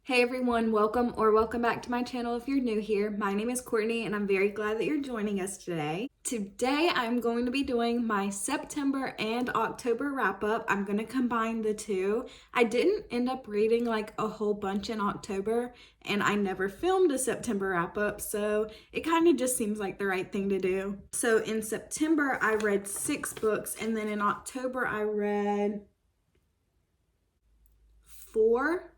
Hey everyone, welcome back to my channel if you're new here. My name is Courtney and I'm very glad that you're joining us today. Today I'm going to be doing my September and October wrap up. I'm going to combine the two. I didn't end up reading like a whole bunch in October and I never filmed a September wrap up, so it kind of just seems like the right thing to do. So in September I read 6 books and then in October I read 4.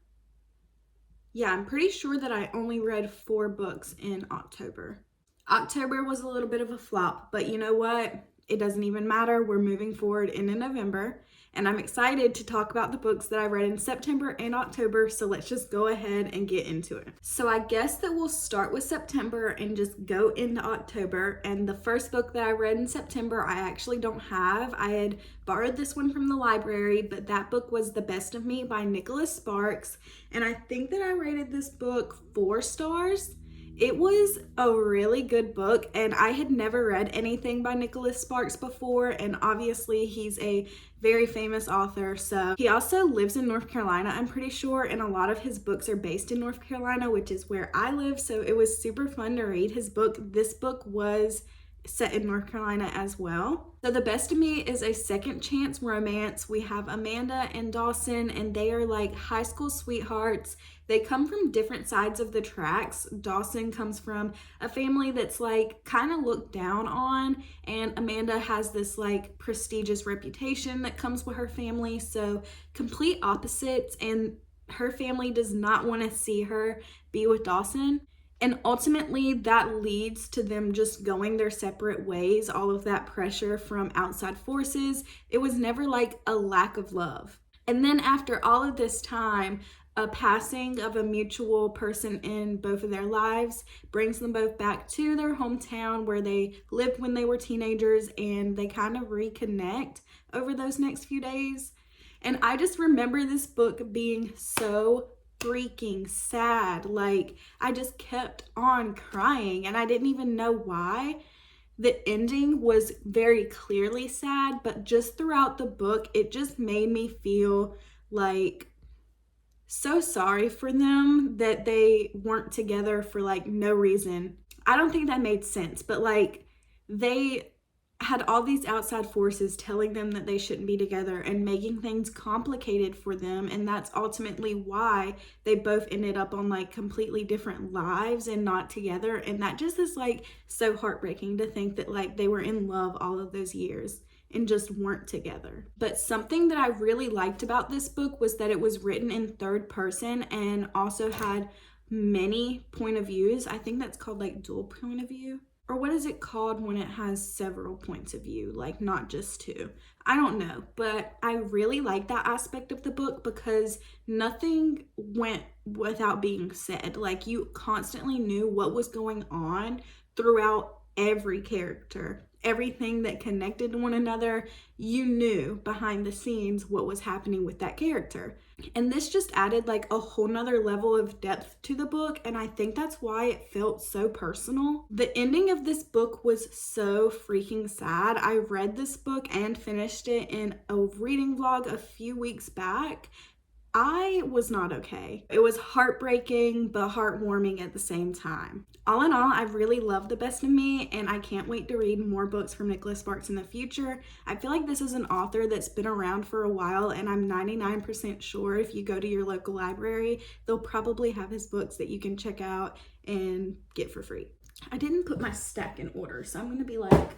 Yeah, I'm pretty sure that I only read 4 books in October. October was a little bit of a flop, but you know what? It doesn't even matter. We're moving forward into November, and I'm excited to talk about the books that I read in September and October, so let's just go ahead and get into it. So I guess that we'll start with September and just go into October, and the first book that I read in September I actually don't have. I had borrowed this one from the library, but that book was The Best of Me by Nicholas Sparks, and I think that I rated this book 4 stars. It was a really good book, and I had never read anything by Nicholas Sparks before, and obviously he's a very famous author. So he also lives in North Carolina, I'm pretty sure, and a lot of his books are based in North Carolina, which is where I live, so it was super fun to read his book. This book was set in North Carolina as well. So The Best of Me is a second chance romance. We have Amanda and Dawson, and they are like high school sweethearts. They come from different sides of the tracks. Dawson comes from a family that's like kind of looked down on, and Amanda has this like prestigious reputation that comes with her family. So complete opposites, and her family does not want to see her be with Dawson. And ultimately, that leads to them just going their separate ways, all of that pressure from outside forces. It was never like a lack of love. And then after all of this time, a passing of a mutual person in both of their lives brings them both back to their hometown where they lived when they were teenagers, and they kind of reconnect over those next few days. And I just remember this book being so freaking sad. Like, I just kept on crying and I didn't even know why. The ending was very clearly sad, but just throughout the book, it just made me feel like so sorry for them that they weren't together for like no reason. I don't think that made sense, but like they had all these outside forces telling them that they shouldn't be together and making things complicated for them, and that's ultimately why they both ended up on like completely different lives and not together. And that just is like so heartbreaking to think that like they were in love all of those years and just weren't together. But something that I really liked about this book was that it was written in third person and also had many point of views. I think that's called like dual point of view. Or what is it called when it has several points of view, like not just 2? I don't know, but I really like that aspect of the book because nothing went without being said. Like, you constantly knew what was going on throughout every character. Everything that connected to one another, you knew behind the scenes what was happening with that character. And this just added like a whole nother level of depth to the book, and I think that's why it felt so personal. The ending of this book was so freaking sad. I read this book and finished it in a reading vlog a few weeks back. I was not okay. It was heartbreaking but heartwarming at the same time. All in all, I really love The Best of Me, and I can't wait to read more books from Nicholas Sparks in the future. I feel like this is an author that's been around for a while, and I'm 99% sure if you go to your local library, they'll probably have his books that you can check out and get for free. I didn't put my stack in order, so I'm gonna be like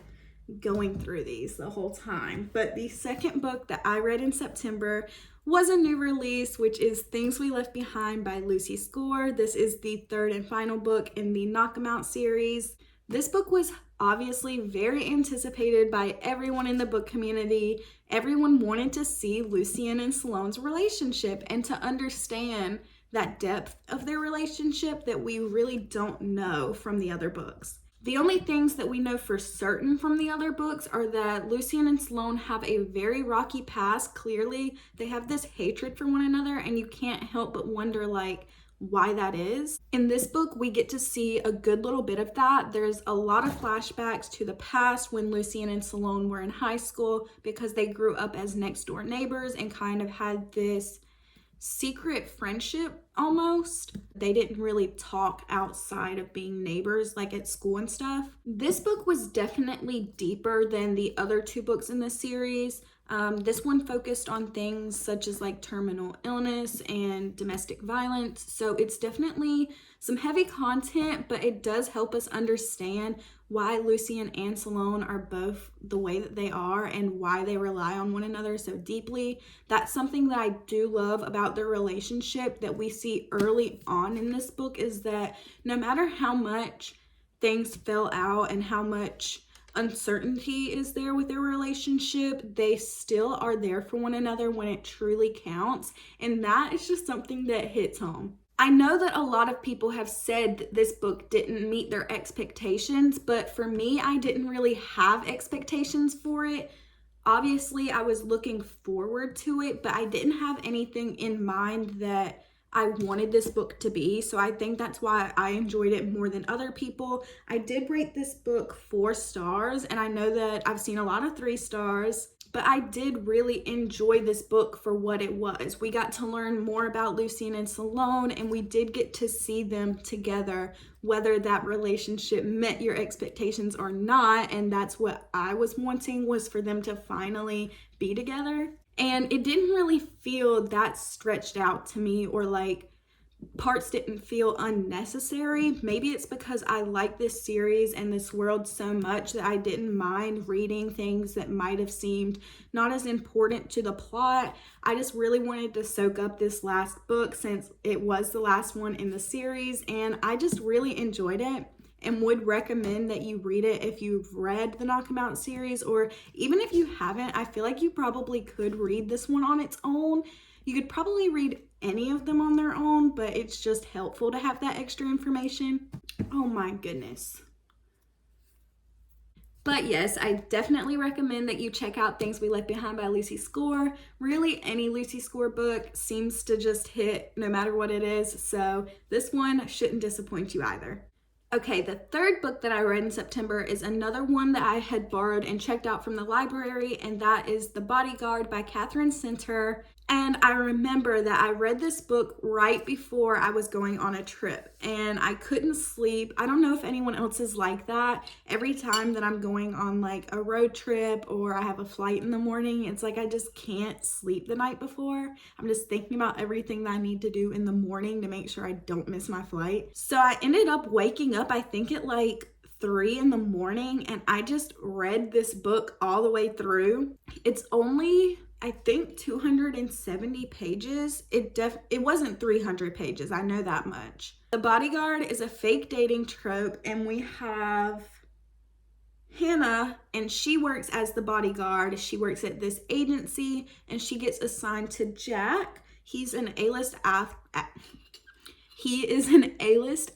going through these the whole time. But the second book that I read in September was a new release, which is Things We Left Behind by Lucy Score. This is the third and final book in the Knock 'Em Out series. This book was obviously very anticipated by everyone in the book community. Everyone wanted to see Lucien and Salone's relationship and to understand that depth of their relationship that we really don't know from the other books. The only things that we know for certain from the other books are that Lucien and Salone have a very rocky past. Clearly, they have this hatred for one another, and you can't help but wonder like why that is. In this book, we get to see a good little bit of that. There's a lot of flashbacks to the past when Lucien and Salone were in high school because they grew up as next door neighbors and kind of had this secret friendship almost. They didn't really talk outside of being neighbors like at school and stuff. This book was definitely deeper than the other two books in the series. This one focused on things such as like terminal illness and domestic violence. So it's definitely some heavy content, but it does help us understand why Lucy and Anne Salone are both the way that they are and why they rely on one another so deeply. That's something that I do love about their relationship that we see early on in this book, is that no matter how much things fell out and how much uncertainty is there with their relationship, they still are there for one another when it truly counts. And that is just something that hits home. I know that a lot of people have said that this book didn't meet their expectations, but for me, I didn't really have expectations for it. Obviously, I was looking forward to it, but I didn't have anything in mind that I wanted this book to be. So I think that's why I enjoyed it more than other people. I did rate this book 4 stars, and I know that I've seen a lot of 3 stars. But I did really enjoy this book for what it was. We got to learn more about Lucien and Salone, and we did get to see them together, whether that relationship met your expectations or not. And that's what I was wanting, was for them to finally be together. And it didn't really feel that stretched out to me, or like parts didn't feel unnecessary. Maybe it's because I like this series and this world so much that I didn't mind reading things that might have seemed not as important to the plot. I just really wanted to soak up this last book since it was the last one in the series, and I just really enjoyed it and would recommend that you read it if you've read the Knock 'Em Out series, or even if you haven't. I feel like you probably could read this one on its own. You could probably read any of them on their own, but it's just helpful to have that extra information. Oh my goodness. But yes, I definitely recommend that you check out Things We Left Behind by Lucy Score. Really, any Lucy Score book seems to just hit no matter what it is, so this one shouldn't disappoint you either. Okay, the third book that I read in September is another one that I had borrowed and checked out from the library, and that is The Bodyguard by Catherine Center. And I remember that I read this book right before I was going on a trip, and I couldn't sleep. I don't know if anyone else is like that. Every time that I'm going on like a road trip or I have a flight in the morning, it's like I just can't sleep the night before. I'm just thinking about everything that I need to do in the morning to make sure I don't miss my flight. So I ended up waking up, I think at like 3 in the morning, and I just read this book all the way through. It's only, I think, 270 pages. It wasn't 300 pages, I know that much. The Bodyguard is a fake dating trope, and we have Hannah, and she works as the bodyguard. She works at this agency, and she gets assigned to Jack. He's an A-list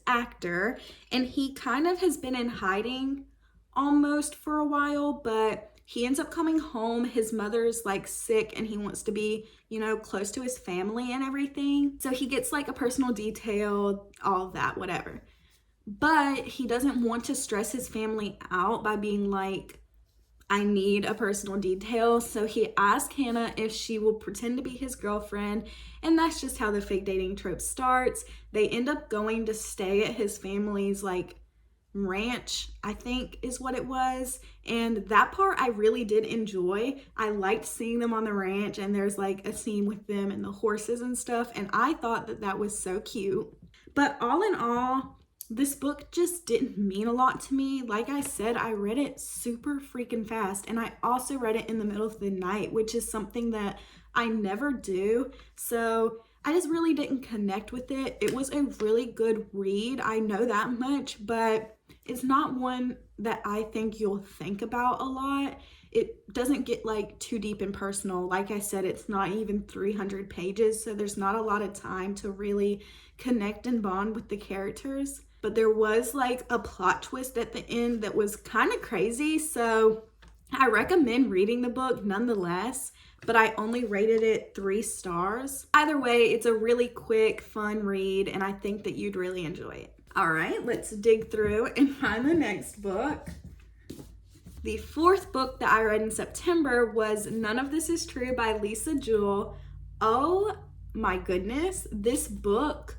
actor, and he kind of has been in hiding almost for a while, but he ends up coming home. His mother's like sick, and he wants to be, close to his family and everything. So he gets like a personal detail, all of that, whatever. But he doesn't want to stress his family out by being like, I need a personal detail. So he asks Hannah if she will pretend to be his girlfriend. And that's just how the fake dating trope starts. They end up going to stay at his family's like ranch, I think is what it was. And that part I really did enjoy. I liked seeing them on the ranch, and there's like a scene with them and the horses and stuff. And I thought that that was so cute. But all in all, this book just didn't mean a lot to me. Like I said, I read it super freaking fast, and I also read it in the middle of the night, which is something that I never do. So I just really didn't connect with it. It was a really good read, I know that much, but it's not one that I think you'll think about a lot. It doesn't get like too deep and personal. Like I said, it's not even 300 pages, so there's not a lot of time to really connect and bond with the characters. But there was like a plot twist at the end that was kind of crazy, so I recommend reading the book nonetheless, but I only rated it 3 stars. Either way, it's a really quick, fun read, and I think that you'd really enjoy it. All right, let's dig through and find the next book. The 4th book that I read in September was None of This Is True by Lisa Jewell. Oh my goodness, this book,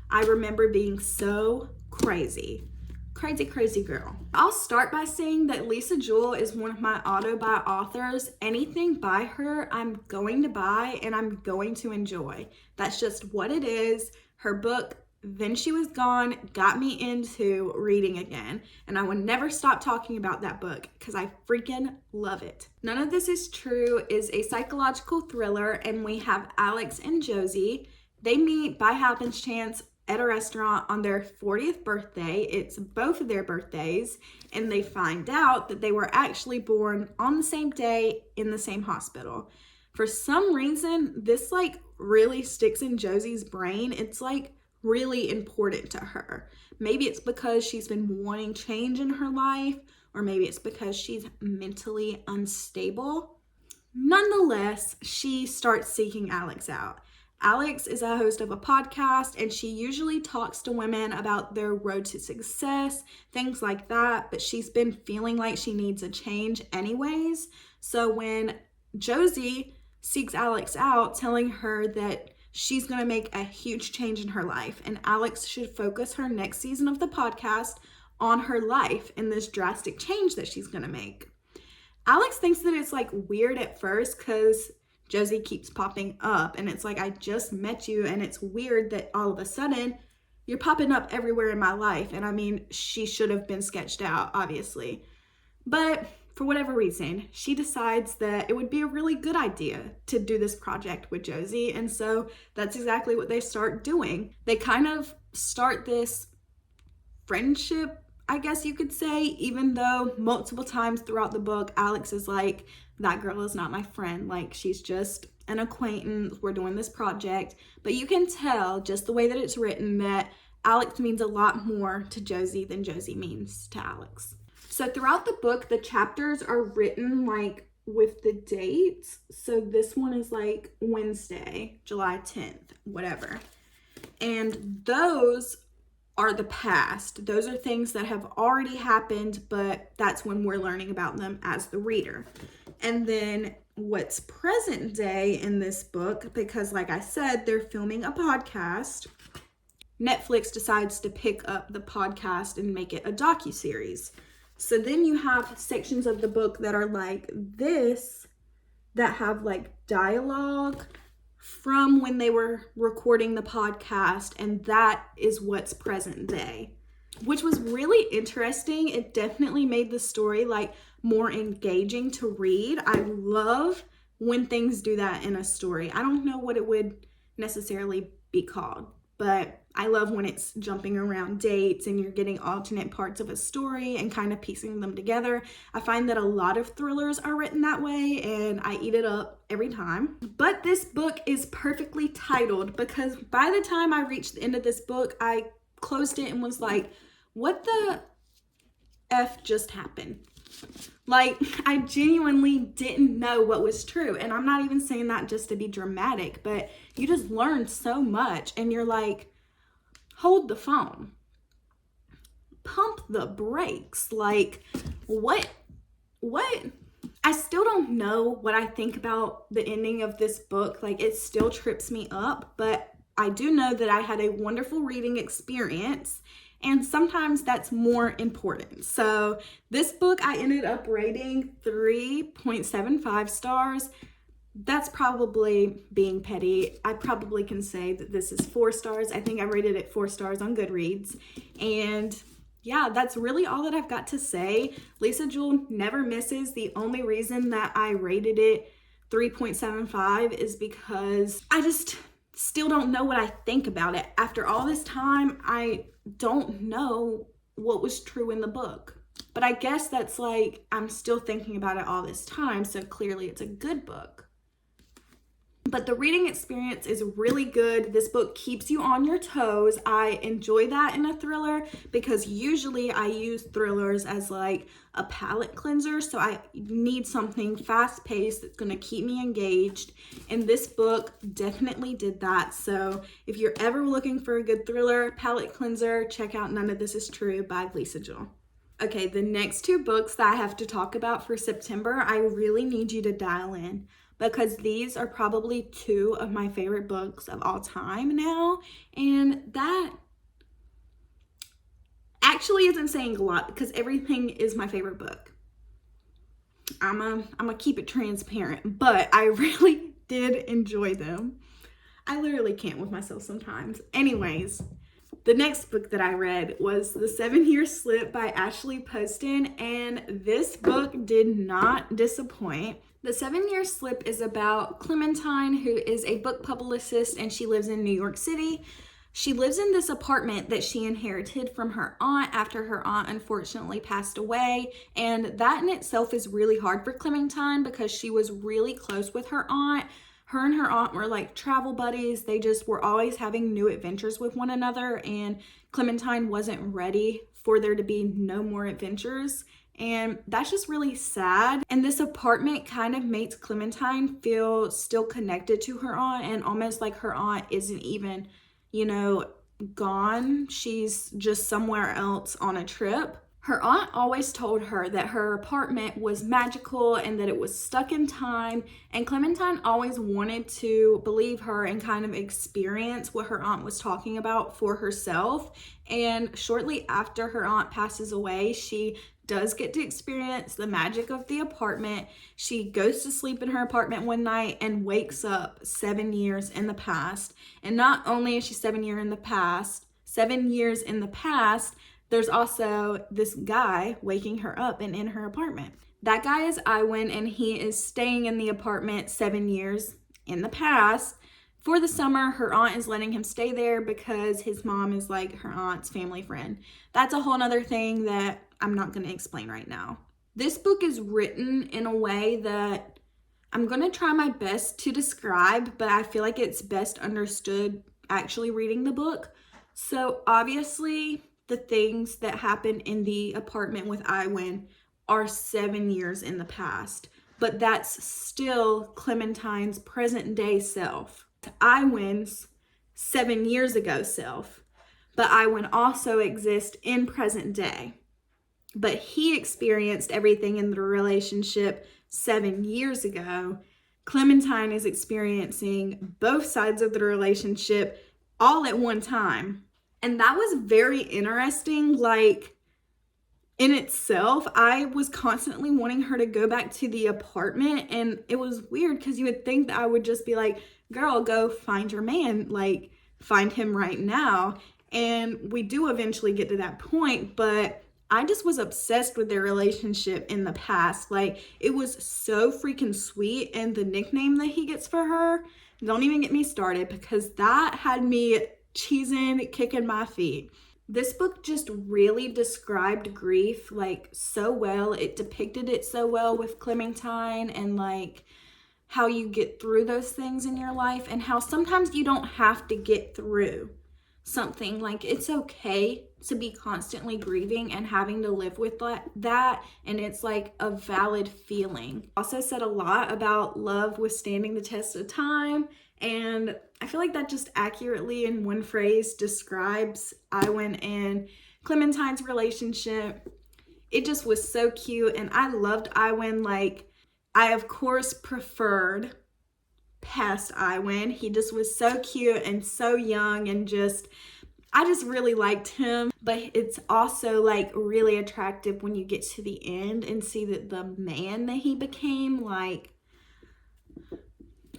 I remember being so crazy. Crazy girl. I'll start by saying that Lisa Jewell is one of my auto-buy authors. Anything by her, I'm going to buy and I'm going to enjoy. That's just what it is. Her book, Then She Was Gone, got me into reading again. And I would never stop talking about that book because I freaking love it. None of This Is True is a psychological thriller, and we have Alex and Josie. They meet by happenstance at a restaurant on their 40th birthday. It's both of their birthdays, and they find out that they were actually born on the same day in the same hospital. For some reason, this like really sticks in Josie's brain. It's like really important to her. Maybe it's because she's been wanting change in her life, or maybe it's because she's mentally unstable. Nonetheless, she starts seeking Alex out. Alex is a host of a podcast, and she usually talks to women about their road to success, things like that, but she's been feeling like she needs a change anyways. So when Josie seeks Alex out, telling her that she's going to make a huge change in her life, and Alex should focus her next season of the podcast on her life and this drastic change that she's going to make. Alex thinks that it's like weird at first because Josie keeps popping up, and it's like, I just met you, and it's weird that all of a sudden you're popping up everywhere in my life. And I mean, she should have been sketched out, obviously. But for whatever reason, she decides that it would be a really good idea to do this project with Josie. And so that's exactly what they start doing. They kind of start this friendship, I guess you could say, even though multiple times throughout the book, Alex is like, that girl is not my friend. Like, she's just an acquaintance. We're doing this project. But you can tell just the way that it's written that Alex means a lot more to Josie than Josie means to Alex. So throughout the book, the chapters are written like with the dates. So this one is like Wednesday, July 10th, whatever. And those are the past. Those are things that have already happened, but that's when we're learning about them as the reader. And then what's present day in this book, because like I said, they're filming a podcast. Netflix decides to pick up the podcast and make it a docuseries. So then you have sections of the book that are like this, that have like dialogue from when they were recording the podcast, and that is what's present day, which was really interesting. It definitely made the story like more engaging to read. I love when things do that in a story. I don't know what it would necessarily be called, but I love when it's jumping around dates and you're getting alternate parts of a story and kind of piecing them together. I find that a lot of thrillers are written that way, and I eat it up every time. But this book is perfectly titled, because by the time I reached the end of this book, I closed it and was like, what the F just happened? Like, I genuinely didn't know what was true. And I'm not even saying that just to be dramatic, but you just learn so much, and you're like, hold the phone, pump the brakes. Like, what? I still don't know what I think about the ending of this book. Like, it still trips me up, but I do know that I had a wonderful reading experience, and sometimes that's more important. So this book I ended up rating 3.75 stars. That's probably being petty. I probably can say that this is 4 stars. I think I rated it 4 stars on Goodreads. And yeah, that's really all that I've got to say. Lisa Jewell never misses. The only reason that I rated it 3.75 is because I just still don't know what I think about it. After all this time, I don't know what was true in the book. But I guess that's like, I'm still thinking about it all this time, so clearly it's a good book. But the reading experience is really good. This book keeps you on your toes. I enjoy that in a thriller, because usually I use thrillers as like a palate cleanser. So I need something fast-paced that's going to keep me engaged. And this book definitely did that. So if you're ever looking for a good thriller palate cleanser, check out None of This Is True by Lisa Jewell. Okay, the next 2 books that I have to talk about for September, I really need you to dial in. because these are probably two of my favorite books of all time now. And that actually isn't saying a lot because everything is my favorite book. I'm gonna keep it transparent, but I really did enjoy them. I literally can't with myself sometimes. Anyways, the next book that I read was The 7-Year Slip by Ashley Poston, and this book did not disappoint. The 7-Year Slip is about Clementine, who is a book publicist, and she lives in New York City. She lives in this apartment that she inherited from her aunt after her aunt unfortunately passed away. And that in itself is really hard for Clementine because she was really close with her aunt. Her and her aunt were like travel buddies. They just were always having new adventures with one another. And Clementine wasn't ready for there to be no more adventures. And that's just really sad. And this apartment kind of makes Clementine feel still connected to her aunt and almost like her aunt isn't even, gone. She's just somewhere else on a trip. Her aunt always told her that her apartment was magical and that it was stuck in time, and Clementine always wanted to believe her and kind of experience what her aunt was talking about for herself. And shortly after her aunt passes away, she does get to experience the magic of the apartment. She goes to sleep in her apartment one night and wakes up 7 years in the past. And not only is she 7 years in the past, there's also this guy waking her up and in her apartment. That guy is Iwan, and he is staying in the apartment 7 years in the past. For the summer, her aunt is letting him stay there because his mom is like her aunt's family friend. That's a whole nother thing that I'm not going to explain right now. This book is written in a way that I'm going to try my best to describe, but I feel like it's best understood actually reading the book. So obviously, the things that happen in the apartment with Iwan are 7 years in the past, but that's still Clementine's present day self. Iwan's 7 years ago self, but Iwan also exists in present day. But he experienced everything in the relationship 7 years ago. Clementine is experiencing both sides of the relationship all at one time. And that was very interesting. Like, in itself, I was constantly wanting her to go back to the apartment. And it was weird because you would think that I would just be like, girl, go find your man. Like, find him right now. And we do eventually get to that point. But I just was obsessed with their relationship in the past. Like, it was so freaking sweet. And the nickname that he gets for her, don't even get me started, because that had me cheesing, kicking my feet. This book just really described grief like so well. It depicted it so well with Clementine and like how you get through those things in your life and how sometimes you don't have to get through something. Like, it's okay to be constantly grieving and having to live with that, and it's like a valid feeling. Also said a lot about love withstanding the test of time, and I feel like that just accurately in one phrase describes Iwan and Clementine's relationship. It just was so cute, and I loved Iwan. Like, I of course preferred past Iwan. He just was so cute and so young, and I just really liked him. But it's also like really attractive when you get to the end and see that the man that he became. Like,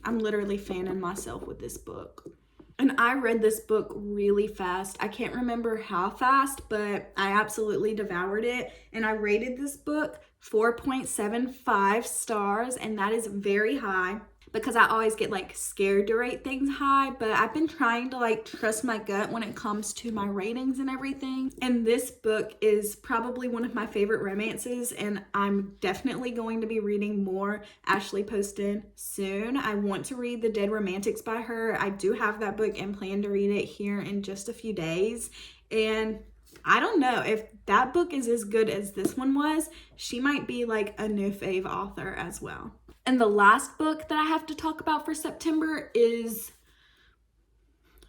I'm literally fanning myself with this book. And I read this book really fast. I can't remember how fast, but I absolutely devoured it. And I rated this book 4.75 stars, and that is very high because I always get like scared to rate things high, but I've been trying to like trust my gut when it comes to my ratings and everything. And this book is probably one of my favorite romances, and I'm definitely going to be reading more Ashley Poston soon. I want to read The Dead Romantics by her. I do have that book and plan to read it here in just a few days. And I don't know if that book is as good as this one was. She might be like a new fave author as well. And the last book that I have to talk about for September is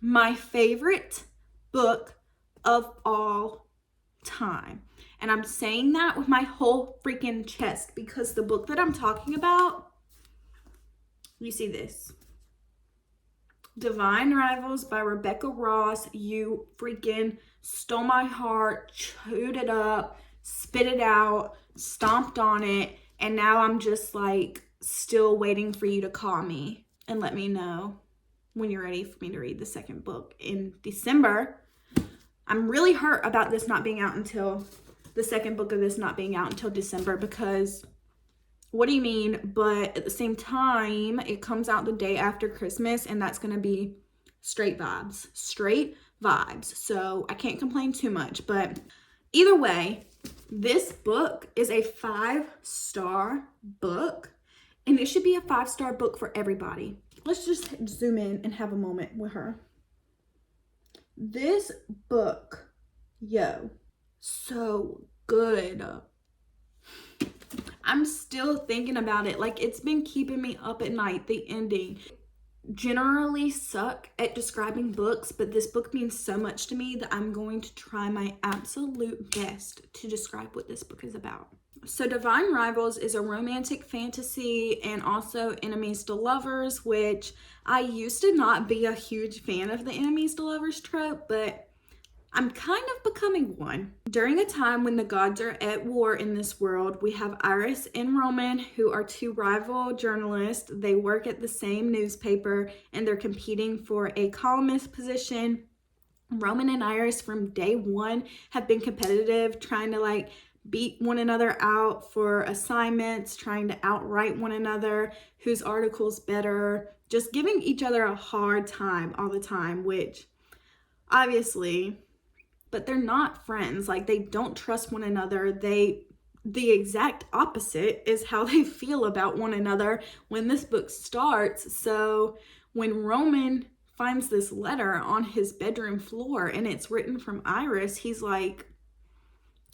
my favorite book of all time. And I'm saying that with my whole freaking chest because the book that I'm talking about You see this. Divine Rivals by Rebecca Ross. You freaking stole my heart, chewed it up, spit it out, stomped on it, and now I'm just like still waiting for you to call me and let me know when you're ready for me to read the second book in December. I'm really hurt about this not being out until the second book of this not being out until December, because what do you mean? But at the same time, it comes out the day after Christmas, and that's going to be straight vibes. Straight vibes. So I can't complain too much. But either way, this book is a 5-star book, and it should be a 5-star book for everybody. Let's just zoom in and have a moment with her. This book, yo, so good. I'm still thinking about it. Like, it's been keeping me up at night. The ending. Generally suck at describing books, but this book means so much to me that I'm going to try my absolute best to describe what this book is about. So Divine Rivals is a romantic fantasy and also enemies to lovers, which I used to not be a huge fan of the enemies to lovers trope, but I'm kind of becoming one. During a time when the gods are at war in this world, we have Iris and Roman, who are 2 rival journalists. They work at the same newspaper and they're competing for a columnist position. Roman and Iris from day one have been competitive, trying to like beat one another out for assignments, trying to outright one another, whose article's better, just giving each other a hard time all the time, which obviously, but they're not friends. Like, they don't trust one another. The exact opposite is how they feel about one another when this book starts. So when Roman finds this letter on his bedroom floor and it's written from Iris, he's like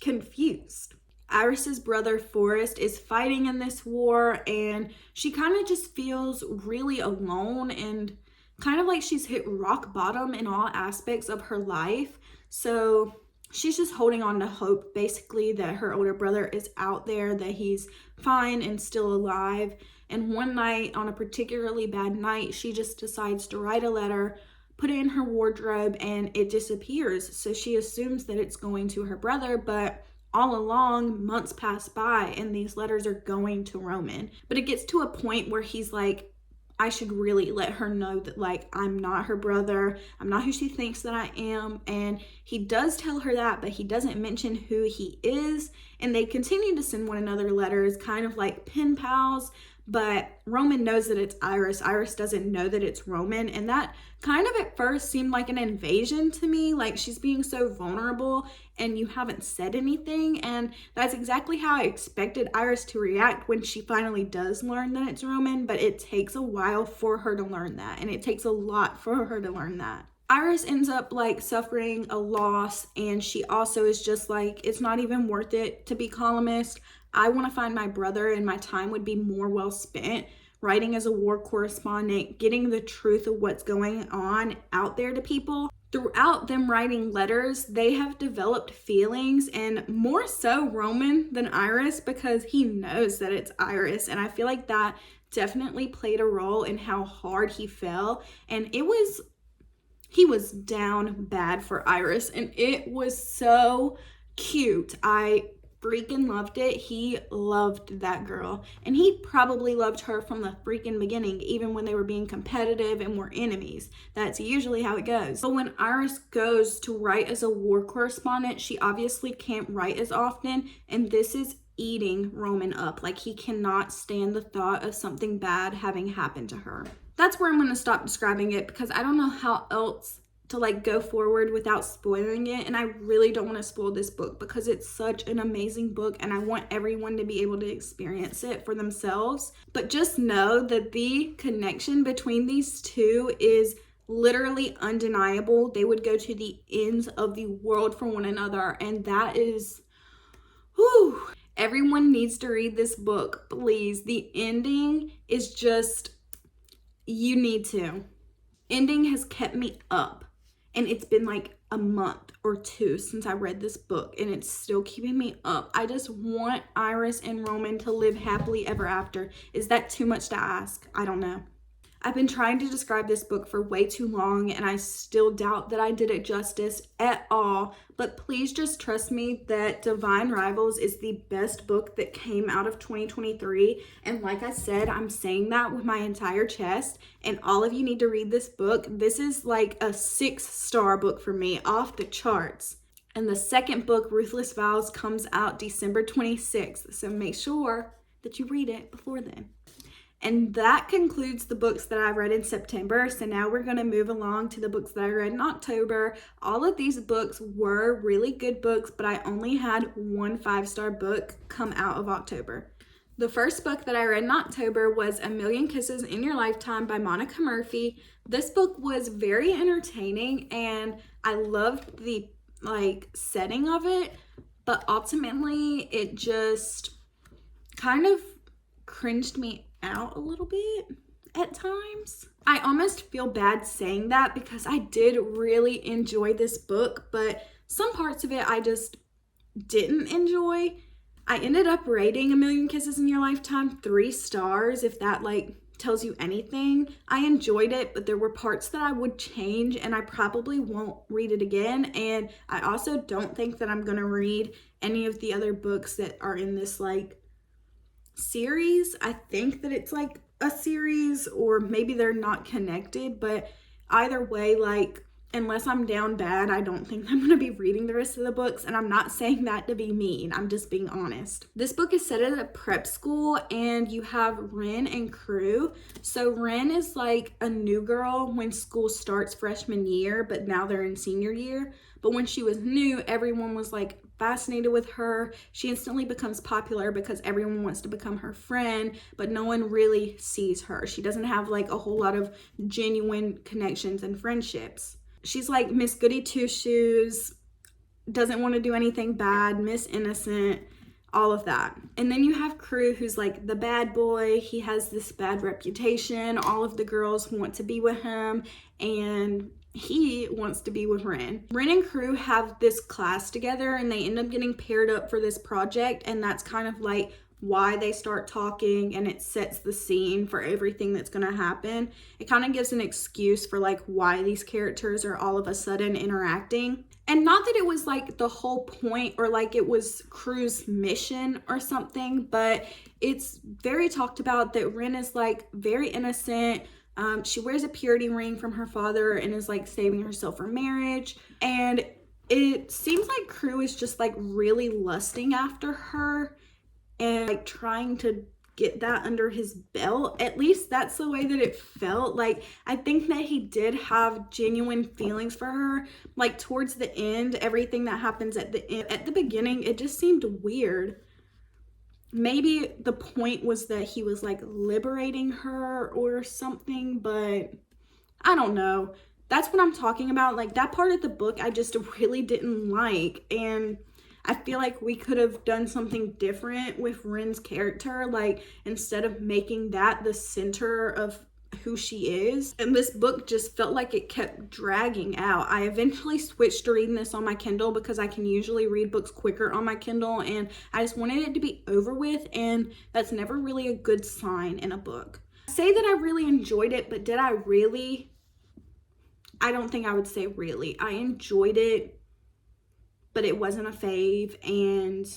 confused. Iris's brother Forrest is fighting in this war, and she kind of just feels really alone and kind of like she's hit rock bottom in all aspects of her life. So she's just holding on to hope, basically, that her older brother is out there, that he's fine and still alive. And one night, on a particularly bad night, she just decides to write a letter, put it in her wardrobe, and it disappears. So she assumes that it's going to her brother, but all along, months pass by and these letters are going to Roman. But it gets to a point where he's like, I should really let her know that, like, I'm not her brother. I'm not who she thinks that I am. And he does tell her that, but he doesn't mention who he is. And they continue to send one another letters, kind of like pen pals. But Roman knows that it's Iris. Iris doesn't know that it's Roman. And that kind of at first seemed like an invasion to me. Like, she's being so vulnerable and you haven't said anything. And that's exactly how I expected Iris to react when she finally does learn that it's Roman. But it takes a while for her to learn that. And it takes a lot for her to learn that. Iris ends up like suffering a loss, and she also is just like, it's not even worth it to be columnist. I want to find my brother, and my time would be more well spent writing as a war correspondent, getting the truth of what's going on out there to people. Throughout them writing letters, they have developed feelings, and more so Roman than Iris, because he knows that it's Iris. And I feel like that definitely played a role in how hard he fell. And he was down bad for Iris, and it was so cute. I freaking loved it. He loved that girl, and he probably loved her from the freaking beginning, even when they were being competitive and were enemies. That's usually how it goes. But when Iris goes to write as a war correspondent, she obviously can't write as often, and this is eating Roman up. Like, he cannot stand the thought of something bad having happened to her. That's where I'm going to stop describing it, because I don't know how else to like go forward without spoiling it. And I really don't want to spoil this book because it's such an amazing book and I want everyone to be able to experience it for themselves. But just know that the connection between these two is literally undeniable. They would go to the ends of the world for one another, and that is, whew. Everyone needs to read this book, please. The ending is just, you need to. Ending has kept me up, and it's been like a month or 2 since I read this book, and it's still keeping me up. I just want Iris and Roman to live happily ever after. Is that too much to ask? I don't know. I've been trying to describe this book for way too long, and I still doubt that I did it justice at all, but please just trust me that Divine Rivals is the best book that came out of 2023, and like I said, I'm saying that with my entire chest, and all of you need to read this book. This is like a 6-star book for me, off the charts. And the second book, Ruthless Vows, comes out December 26th, so make sure that you read it before then. And that concludes the books that I read in September. So now we're going to move along to the books that I read in October. All of these books were really good books, but I only had one 5-star book come out of October. The first book that I read in October was A Million Kisses in Your Lifetime by Monica Murphy. This book was very entertaining and I loved the setting of it, but ultimately it just kind of cringed me out a little bit at times. I almost feel bad saying that because I did really enjoy this book, but some parts of it I just didn't enjoy. I ended up rating A Million Kisses in Your Lifetime 3 stars, if that tells you anything. I enjoyed it, but there were parts that I would change and I probably won't read it again. And I also don't think that I'm gonna read any of the other books that are in this series. I think that it's a series, or maybe they're not connected, but either way, unless I'm down bad, I don't think I'm going to be reading the rest of the books, and I'm not saying that to be mean. I'm just being honest. This book is set at a prep school, and you have Ren and Crew. So Ren is a new girl when school starts freshman year, but now they're in senior year. But when she was new, everyone was fascinated with her. She instantly becomes popular because everyone wants to become her friend, but no one really sees her. She doesn't have a whole lot of genuine connections and friendships. She's Miss Goody Two Shoes, doesn't want to do anything bad, Miss Innocent, all of that. And then you have Crew, who's the bad boy. He has this bad reputation. All of the girls want to be with him, and he wants to be with Ren. Ren and Crew have this class together, and they end up getting paired up for this project, and that's kind of why they start talking, and it sets the scene for everything that's going to happen. It kind of gives an excuse for why these characters are all of a sudden interacting. And not that it was the whole point, or it was Crew's mission or something, but it's very talked about that Ren is very innocent. She wears a purity ring from her father and is saving herself for marriage. And it seems like Crew is just really lusting after her and trying to get that under his belt. At least that's the way that it felt. I think that he did have genuine feelings for her. Towards the end, everything that happens at the beginning, it just seemed weird. Maybe the point was that he was liberating her or something, but I don't know. That's what I'm talking about. That part of the book I just really didn't like, and I feel we could have done something different with Ren's character, instead of making that the center of who she is. And this book just felt it kept dragging out. I eventually switched to reading this on my Kindle because I can usually read books quicker on my Kindle, and I just wanted it to be over with, and that's never really a good sign in a book. I say that I really enjoyed it, but did I really? I don't think I would say really. I enjoyed it, but it wasn't a fave, and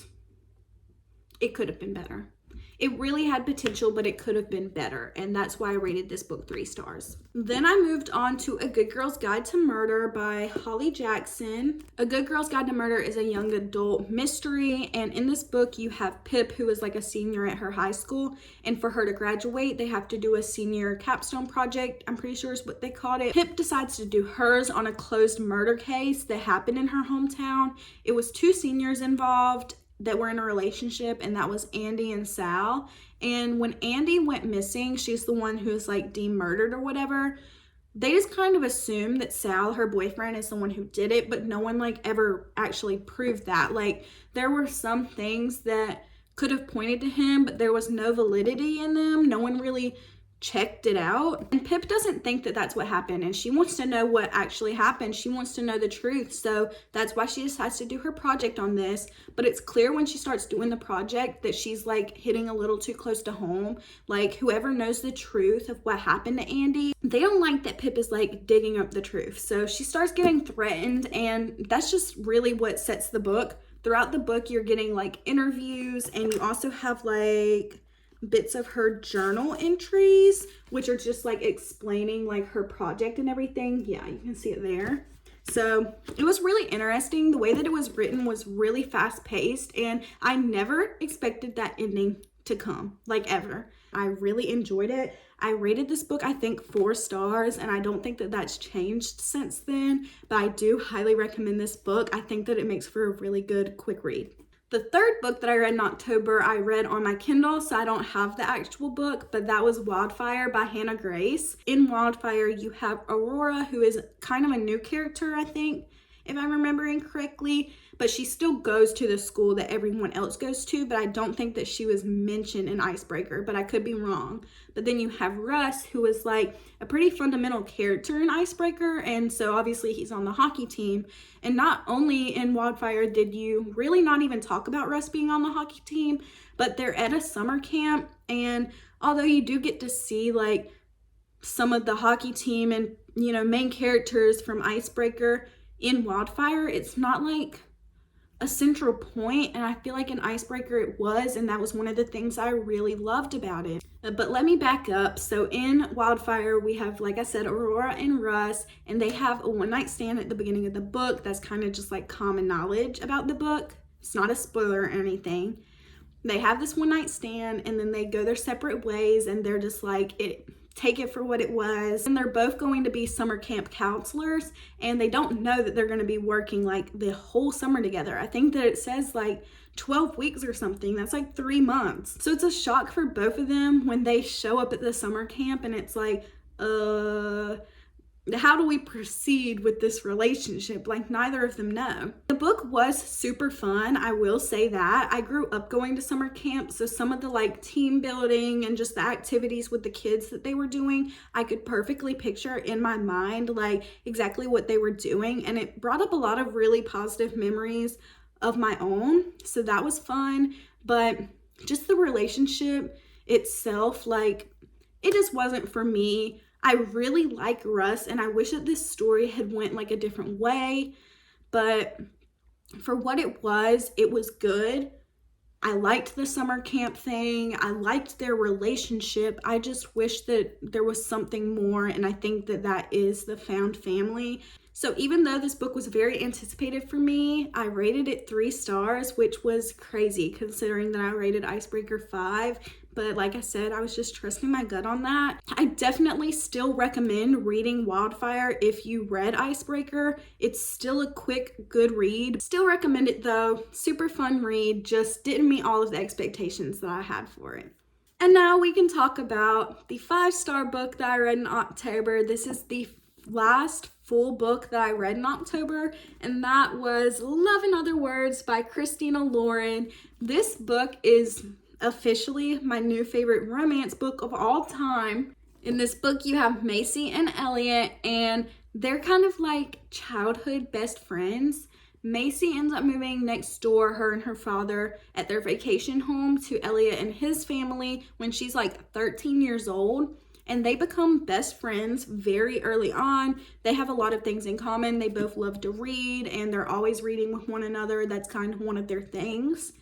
it could have been better. It really had potential, but it could have been better, and that's why I rated this book 3 stars. Then I moved on to A Good Girl's Guide to Murder by Holly Jackson. A Good Girl's Guide to Murder is a young adult mystery, and in this book you have Pip, who is a senior at her high school, and for her to graduate they have to do a senior capstone project, I'm pretty sure is what they called it. Pip decides to do hers on a closed murder case that happened in her hometown. It was 2 seniors involved that were in a relationship, and that was Andy and Sal. And when Andy went missing, she's the one who's deemed murdered or whatever. They just kind of assume that Sal, her boyfriend, is the one who did it, but no one ever actually proved that. There were some things that could have pointed to him, but there was no validity in them. No one really checked it out. And Pip doesn't think that that's what happened, and she wants to know what actually happened. She wants to know the truth. So that's why she decides to do her project on this. But it's clear when she starts doing the project that she's like hitting a little too close to home. Like, whoever knows the truth of what happened to Andy, they don't like that Pip is like digging up the truth. So she starts getting threatened, and that's just really what sets the book. Throughout the book, you're getting like interviews, and you also have like bits of her journal entries, which are just like explaining like her project and everything. Yeah, you can see it there. So it was really interesting. The way that it was written was really fast paced, and I never expected that ending to come, like, ever. I really enjoyed it. I rated this book, I think, 4 stars, and I don't think that that's changed since then, but I do highly recommend this book. I think that it makes for a really good quick read. The third book that I read in October, I read on my Kindle, so I don't have the actual book, but that was Wildfire by Hannah Grace. In Wildfire, you have Aurora, who is kind of a new character, I think, if I'm remembering correctly, but she still goes to the school that everyone else goes to, but I don't think that she was mentioned in Icebreaker, but I could be wrong. But then you have Russ, who is like a pretty fundamental character in Icebreaker, and so obviously he's on the hockey team. And not only in Wildfire did you really not even talk about Russ being on the hockey team, but they're at a summer camp, and although you do get to see like some of the hockey team and, you know, main characters from Icebreaker, in Wildfire, it's not like a central point, and I feel like in Icebreaker it was, and that was one of the things I really loved about it. But let me back up. So in Wildfire, we have, like I said, Aurora and Russ, and they have a one-night stand at the beginning of the book. That's kind of just like common knowledge about the book. It's not a spoiler or anything. They have this one-night stand, and then they go their separate ways, and they're just like, take it for what it was. And they're both going to be summer camp counselors, and they don't know that they're going to be working like the whole summer together. I think that it says like 12 weeks or something. That's like 3 months. So it's a shock for both of them when they show up at the summer camp, and it's like, how do we proceed with this relationship? Like, neither of them know. The book was super fun, I will say that. I grew up going to summer camp, so some of the like team building and just the activities with the kids that they were doing, I could perfectly picture in my mind like exactly what they were doing, and it brought up a lot of really positive memories of my own, so that was fun. But just the relationship itself, like, it just wasn't for me. I really like Russ, and I wish that this story had went like a different way, but for what it was good. I liked the summer camp thing. I liked their relationship. I just wish that there was something more, and I think that that is the found family. So even though this book was very anticipated for me, I rated it 3 stars, which was crazy considering that I rated Icebreaker 5. But like I said, I was just trusting my gut on that. I definitely still recommend reading Wildfire if you read Icebreaker. It's still a quick, good read. Still recommend it though. Super fun read, just didn't meet all of the expectations that I had for it. And now we can talk about the 5-star book that I read in October. This is the last full book that I read in October, and that was Love in Other Words by Christina Lauren. This book is officially my new favorite romance book of all time. In this book, you have Macy and Elliot, and they're kind of like childhood best friends. Macy ends up moving next door, her and her father, at their vacation home to Elliot and his family when she's like 13 years old. And they become best friends very early on. They have a lot of things in common. They both love to read, and they're always reading with one another. That's kind of one of their things.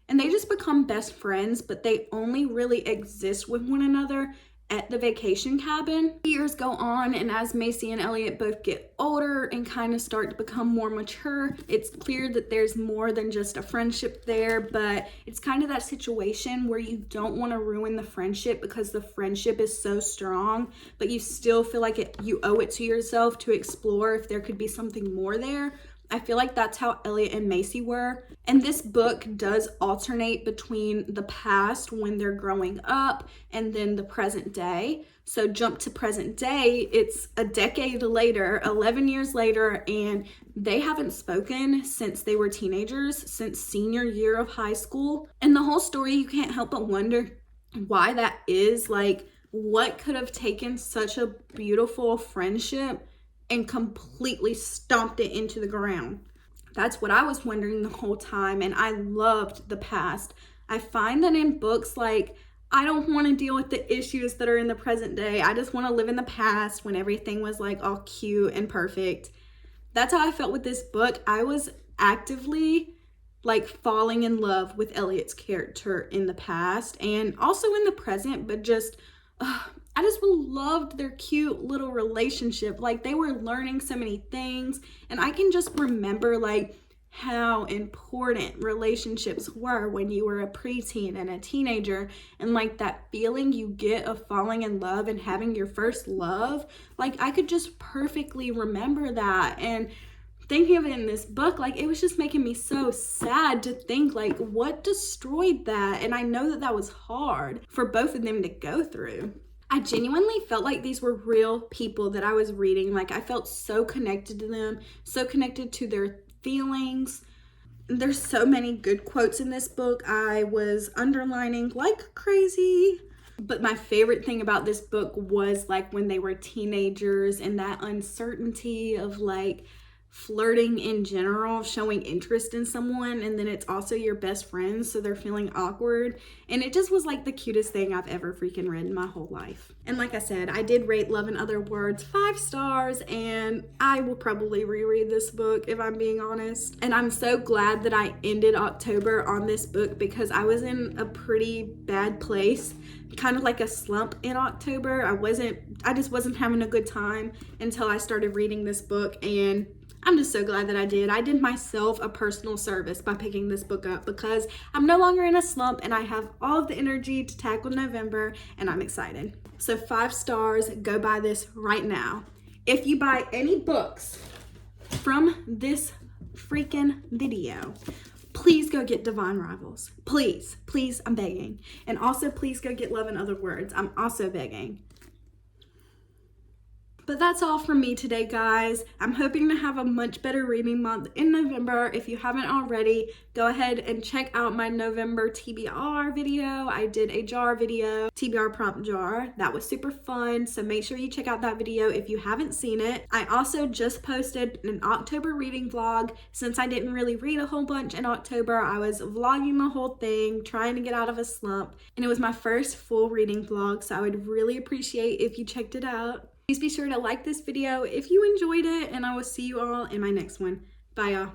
And they just become best friends, but they only really exist with one another at the vacation cabin. Years go on, and as Macy and Elliot both get older and kind of start to become more mature, it's clear that there's more than just a friendship there, but it's kind of that situation where you don't want to ruin the friendship because the friendship is so strong, but you still feel like you owe it to yourself to explore if there could be something more there. I feel like that's how Elliot and Macy were. And this book does alternate between the past when they're growing up and then the present day. So jump to present day, it's a decade later, 11 years later, and they haven't spoken since they were teenagers, since senior year of high school. And the whole story, you can't help but wonder why that is. Like, What could have taken such a beautiful friendship and completely stomped it into the ground? That's what I was wondering the whole time, and I loved the past. I find that in books, like, I don't want to deal with the issues that are in the present day. I just want to live in the past when everything was like all cute and perfect. That's how I felt with this book. I was actively like falling in love with Elliot's character in the past and also in the present, but just I just loved their cute little relationship. Like, they were learning so many things, and I can just remember like how important relationships were when you were a preteen and a teenager, and like that feeling you get of falling in love and having your first love. Like, I could just perfectly remember that, and thinking of it in this book, like, it was just making me so sad to think like what destroyed that. And I know that that was hard for both of them to go through. I genuinely felt like these were real people that I was reading. Like, I felt so connected to them, so connected to their feelings. There's so many good quotes in this book. I was underlining like crazy. But my favorite thing about this book was like when they were teenagers and that uncertainty of like flirting in general, showing interest in someone, and then it's also your best friend, so they're feeling awkward. And it just was like the cutest thing I've ever freaking read in my whole life. And like I said, I did rate Love in Other Words 5 stars, and I will probably reread this book if I'm being honest. And I'm so glad that I ended October on this book because I was in a pretty bad place, kind of like a slump in October. I just wasn't having a good time until I started reading this book, and I'm just so glad that I did. I did myself a personal service by picking this book up because I'm no longer in a slump and I have all of the energy to tackle November, and I'm excited. So 5 stars, go buy this right now. If you buy any books from this freaking video, please go get Divine Rivals. Please, please, I'm begging. And also please go get Love in Other Words. I'm also begging. But that's all from me today, guys. I'm hoping to have a much better reading month in November. If you haven't already, go ahead and check out my November TBR video. I did a jar video, TBR prompt jar. That was super fun, so make sure you check out that video if you haven't seen it. I also just posted an October reading vlog. Since I didn't really read a whole bunch in October, I was vlogging the whole thing, trying to get out of a slump, and it was my first full reading vlog, so I would really appreciate if you checked it out. Please be sure to like this video if you enjoyed it, and I will see you all in my next one. Bye, y'all.